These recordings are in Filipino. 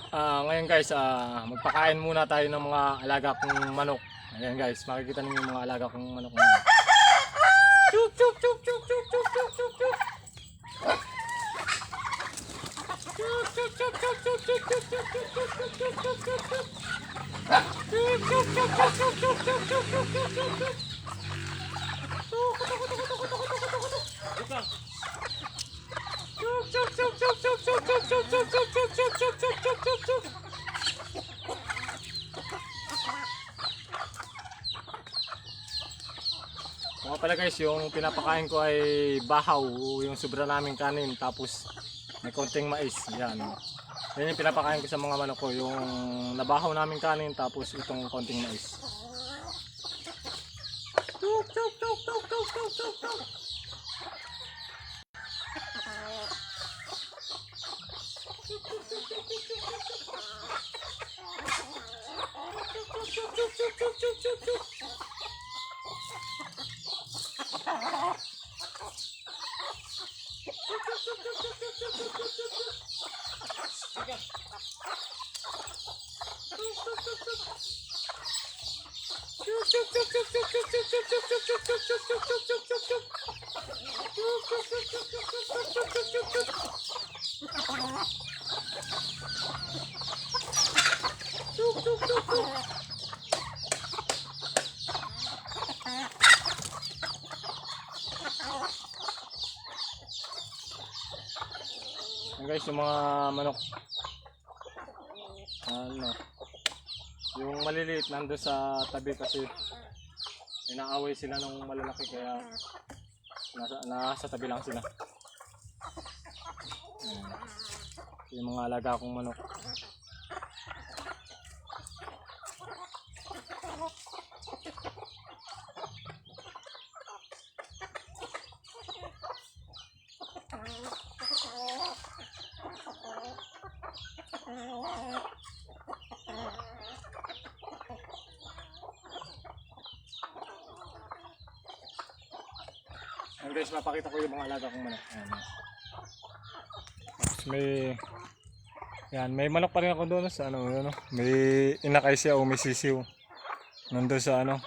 Ngayon guys, magpakain muna tayo ng mga alaga kong manok. Ayan guys, makikita niyo yung mga alaga kong manok. Chup chup chup chup chup chup chup chup chup. Chup chup chup chup chup chup chup chup chup chup chup chup chup chup chup. Chup chup chup chup chup chup chup chup chup chup chup chup. Ika. Chup chup chup chup chup chup chup chup chup chup chup chup chup chup chup chup. Mga pala guys, yung pinapakain ko ay bahaw, yung sobra naming kanin, tapos may konting mais. Yan. Yan yung pinapakain ko sa mga manok ko, yung nabahaw naming kanin, tapos itong konting mais. Tuk tuk tuk tuk tuk tuk tuk tuk. Guys, yung mga manok, yung maliliit nandun sa tabi kasi inaaway sila ng malalaki, kaya nasa tabi lang sila. Yung mga alaga kong manok. Ayan guys, mapakita ko yung mga alaga kong manok. Ayan. Tapos may manok pa rin ako doon sa may inakay siya o may sisiw. Nandun sa doon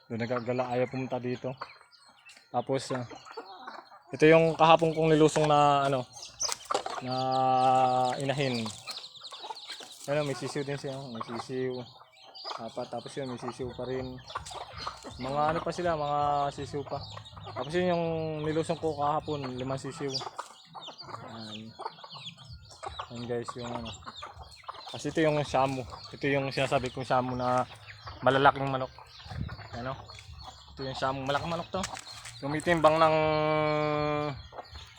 nagagala, ayaw pumunta dito. Tapos ito yung kahapon kong nilusong na na inahin. May sisiw din siya, may sisiw. Tapos yun, may sisiw pa rin. Mga pa sila, mga sisiw pa. Tapos yun yung nilusong ko kahapon, 5 sisiw. Ayan guys, yung kasi ito yung shamu. Ito yung sinasabi kong shamu na malalaking manok. Ito yung shamu, malaking manok to. Tumitimbang ng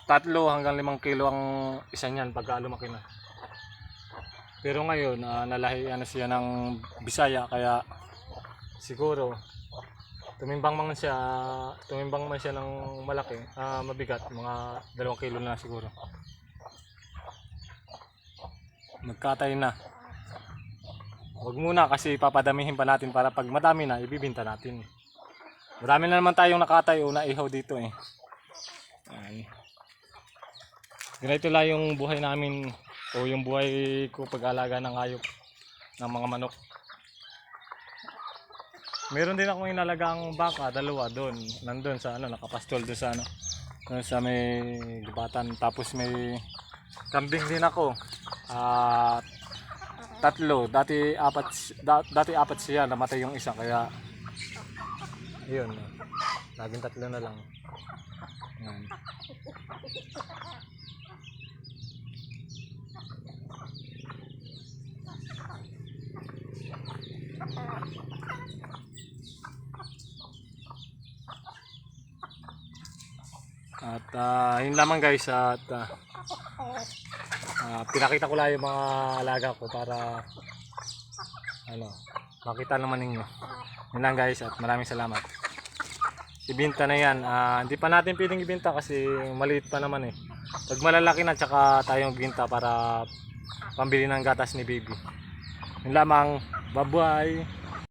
3 hanggang 5 kilo ang isa niyan pagka lumaki na. Pero ngayon, nalahi siya ng Bisaya, kaya siguro tumimbang man siya ng malaki, mabigat, mga 2 kilo na siguro. Magkatay na. Huwag muna kasi papadamihin pa natin para pag madami na, ibibinta natin. Marami na naman tayong nakatay o naihaw dito eh. Ayan. Ganito lang yung buhay namin o yung buhay ko pag-alaga ng hayop, ng mga manok. Meron din akong inalagang baka, 2 doon. Nandun sa nakapastol doon sa doon sa may gibatan. Tapos may kambing din ako. 3. Dati 4 siya, namatay yung isa, kaya yun. Laging 3 na lang. Ayan. At yun lamang guys, at pinakita ko lang yung mga alaga ko para makita naman ninyo. Yun lang guys, at maraming salamat. Ibinta na yan. Hindi pa natin pwedeng ibinta kasi maliit pa naman eh. Pag malalaki na, tsaka tayong ibinta para pambili ng gatas ni baby. Yun lamang, bye bye.